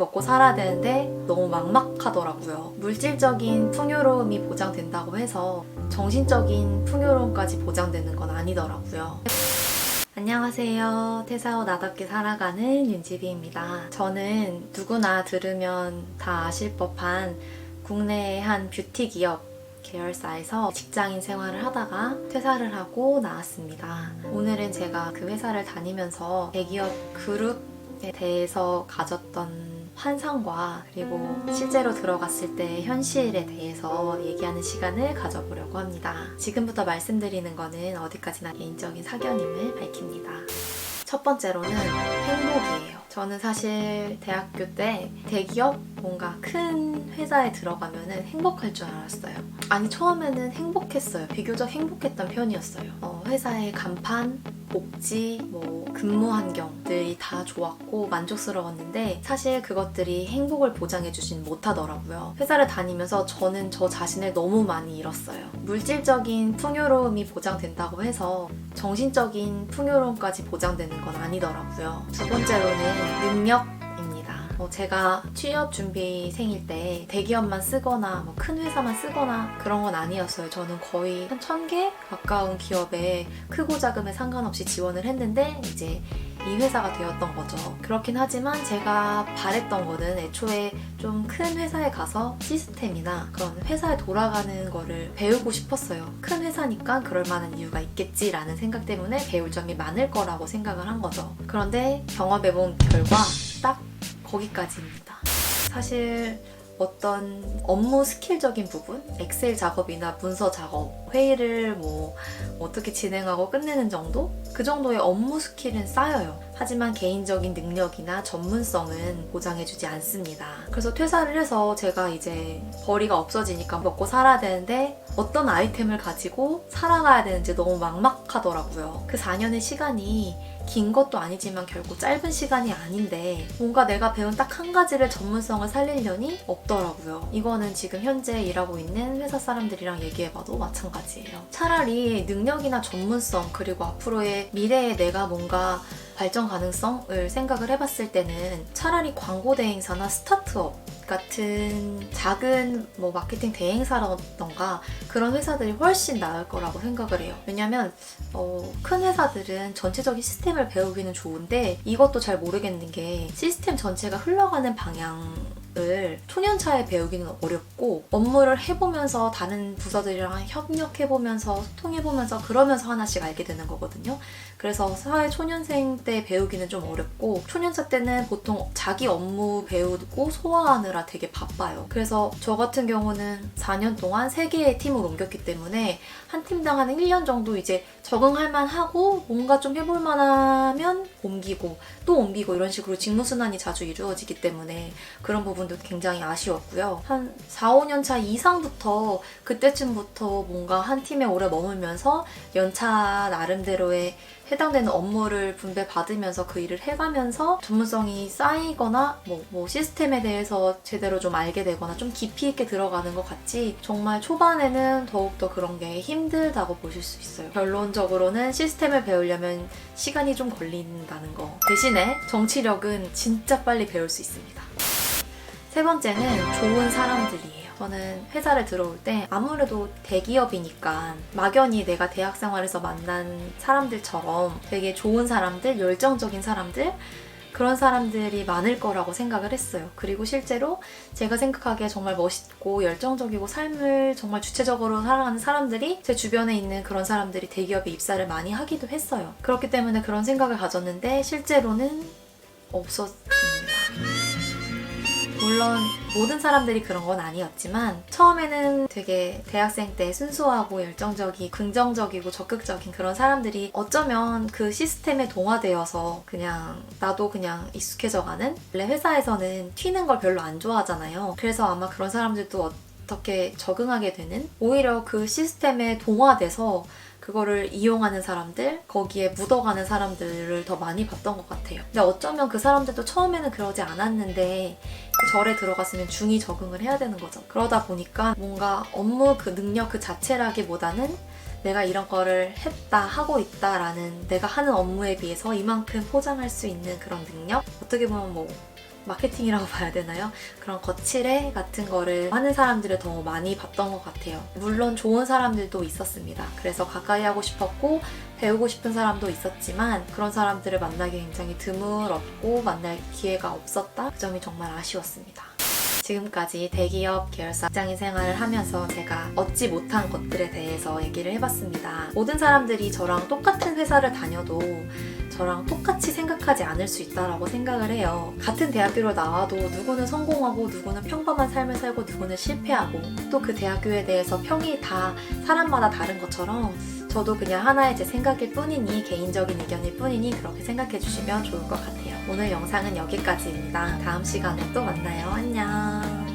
먹고 살아야 되는데 너무 막막하더라고요. 물질적인 풍요로움이 보장된다고 해서 정신적인 풍요로움까지 보장되는 건 아니더라고요. 안녕하세요. 퇴사 후 나답게 살아가는 윤지비입니다. 저는 누구나 들으면 다 아실 법한 국내의 한 뷰티 기업 계열사에서 직장인 생활을 하다가 퇴사를 하고 나왔습니다. 오늘은 제가 그 회사를 다니면서 대기업 그룹에 대해서 가졌던 환상과 그리고 실제로 들어갔을 때 현실에 대해서 얘기하는 시간을 가져보려고 합니다. 지금부터 말씀드리는 거는 어디까지나 개인적인 사견임을 밝힙니다. 첫 번째로는 행복이에요. 저는 사실 대학교 때 대기업 뭔가 큰 회사에 들어가면은 행복할 줄 알았어요. 아니 처음에는 행복했어요. 비교적 행복했던 편이었어요. 회사의 간판, 복지, 근무 환경들이 다 좋았고 만족스러웠는데 사실 그것들이 행복을 보장해주진 못하더라고요. 회사를 다니면서 저는 저 자신을 너무 많이 잃었어요. 물질적인 풍요로움이 보장된다고 해서 정신적인 풍요로움까지 보장되는 건 아니더라고요. 두 번째로는 능력입니다. 제가 취업 준비생일 때 대기업만 쓰거나 큰 회사만 쓰거나 그런 건 아니었어요. 저는 거의 한 1000개 가까운 기업에 크고 작음에 상관없이 지원을 했는데 이제 이 회사가 되었던 거죠. 그렇긴 하지만 제가 바랬던 거는 애초에 좀 큰 회사에 가서 시스템이나 그런 회사에 돌아가는 거를 배우고 싶었어요. 큰 회사니까 그럴 만한 이유가 있겠지라는 생각 때문에 배울 점이 많을 거라고 생각을 한 거죠. 그런데 경험해본 결과 딱 거기까지입니다. 사실 어떤 업무 스킬적인 부분, 엑셀 작업이나 문서 작업, 회의를 어떻게 진행하고 끝내는 정도? 그 정도의 업무 스킬은 쌓여요. 하지만 개인적인 능력이나 전문성은 보장해주지 않습니다. 그래서 퇴사를 해서 제가 이제 벌이가 없어지니까 먹고 살아야 되는데 어떤 아이템을 가지고 살아가야 되는지 너무 막막하더라고요. 그 4년의 시간이 긴 것도 아니지만 결국 짧은 시간이 아닌데 뭔가 내가 배운 딱 한 가지를 전문성을 살리려니 없더라고요. 이거는 지금 현재 일하고 있는 회사 사람들이랑 얘기해봐도 마찬가지예요. 차라리 능력이나 전문성 그리고 앞으로의 미래에 내가 뭔가 발전 가능성을 생각을 해봤을 때는 차라리 광고 대행사나 스타트업 같은 작은 마케팅 대행사라던가 그런 회사들이 훨씬 나을 거라고 생각을 해요. 왜냐면 큰 회사들은 전체적인 시스템을 배우기는 좋은데 이것도 잘 모르겠는 게 시스템 전체가 흘러가는 방향을 초년차에 배우기는 어렵고 업무를 해보면서 다른 부서들이랑 협력해보면서 소통해보면서 그러면서 하나씩 알게 되는 거거든요. 그래서 사회 초년생 때 배우기는 좀 어렵고 초년차 때는 보통 자기 업무 배우고 소화하느라 되게 바빠요. 그래서 저 같은 경우는 4년 동안 3개의 팀을 옮겼기 때문에 한 팀당 한 1년 정도 이제 적응할 만하고 뭔가 좀 해볼 만하면 옮기고 또 옮기고 이런 식으로 직무순환이 자주 이루어지기 때문에 그런 부분도 굉장히 아쉬웠고요. 한 4, 5년 차 이상부터 그때쯤부터 뭔가 한 팀에 오래 머물면서 연차 나름대로의 해당되는 업무를 분배받으면서 그 일을 해가면서 전문성이 쌓이거나 시스템에 대해서 제대로 좀 알게 되거나 좀 깊이 있게 들어가는 것 같지 정말 초반에는 더욱더 그런 게 힘들다고 보실 수 있어요. 결론적으로는 시스템을 배우려면 시간이 좀 걸린다는 거. 대신에 정치력은 진짜 빨리 배울 수 있습니다. 세 번째는 좋은 사람들이에요. 저는 회사를 들어올 때 아무래도 대기업이니까 막연히 내가 대학 생활에서 만난 사람들처럼 되게 좋은 사람들, 열정적인 사람들 그런 사람들이 많을 거라고 생각을 했어요. 그리고 실제로 제가 생각하기에 정말 멋있고 열정적이고 삶을 정말 주체적으로 살아가는 사람들이 제 주변에 있는 그런 사람들이 대기업에 입사를 많이 하기도 했어요. 그렇기 때문에 그런 생각을 가졌는데 실제로는 없었습니다. 물론 모든 사람들이 그런 건 아니었지만 처음에는 되게 대학생 때 순수하고 열정적이고 긍정적이고 적극적인 그런 사람들이 어쩌면 그 시스템에 동화되어서 나도 그냥 익숙해져가는 원래 회사에서는 튀는 걸 별로 안 좋아하잖아요. 그래서 아마 그런 사람들도 어떻게 적응하게 되는 오히려 그 시스템에 동화돼서 그거를 이용하는 사람들, 거기에 묻어가는 사람들을 더 많이 봤던 것 같아요. 근데 어쩌면 그 사람들도 처음에는 그러지 않았는데 그 절에 들어갔으면 중이 적응을 해야 되는 거죠. 그러다 보니까 뭔가 업무 그 능력 그 자체라기보다는 내가 이런 거를 했다, 하고 있다라는 내가 하는 업무에 비해서 이만큼 포장할 수 있는 그런 능력? 어떻게 보면 마케팅이라고 봐야 되나요? 그런 거칠애 같은 거를 하는 사람들을 더 많이 봤던 것 같아요. 물론 좋은 사람들도 있었습니다. 그래서 가까이 하고 싶었고 배우고 싶은 사람도 있었지만 그런 사람들을 만나기 굉장히 드물었고 만날 기회가 없었다. 그 점이 정말 아쉬웠습니다. 지금까지 대기업 계열사 직장인 생활을 하면서 제가 얻지 못한 것들에 대해서 얘기를 해봤습니다. 모든 사람들이 저랑 똑같은 회사를 다녀도 저랑 똑같이 생각하지 않을 수 있다고 생각을 해요. 같은 대학교를 나와도 누구는 성공하고 누구는 평범한 삶을 살고 누구는 실패하고 또 그 대학교에 대해서 평이 다 사람마다 다른 것처럼 저도 그냥 하나의 제 생각일 뿐이니 개인적인 의견일 뿐이니 그렇게 생각해 주시면 좋을 것 같아요. 오늘 영상은 여기까지입니다. 다음 시간에 또 만나요. 안녕.